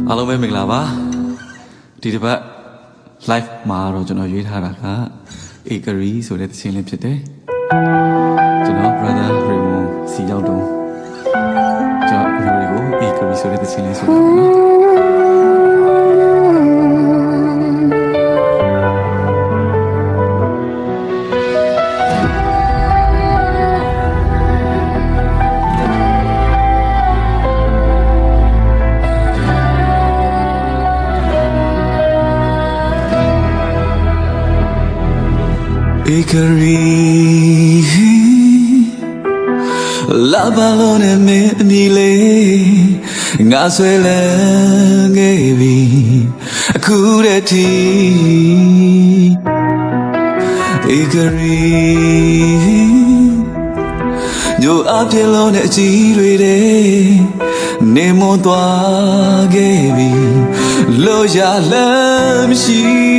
အားလုံးပဲမင်္ဂလာပါဒီတစ်ပတ် live မှာတော့ကျွန်တော်ရွေးထားတာက Akari ဆိုတဲ့သချင်းလေးဖြစ်တယ်ကျွန်တော် brother Raymond စီရောက်တော့ကျွန်တော်မျိုးတွေကို Akari ဆိုတဲ့သချင်းလေးဆိုတော့နော်Akari La balone me mile nga swele ngebi akureti Akari yo apelo ne ji lwe de ne mo twa gebi lo ya lam shi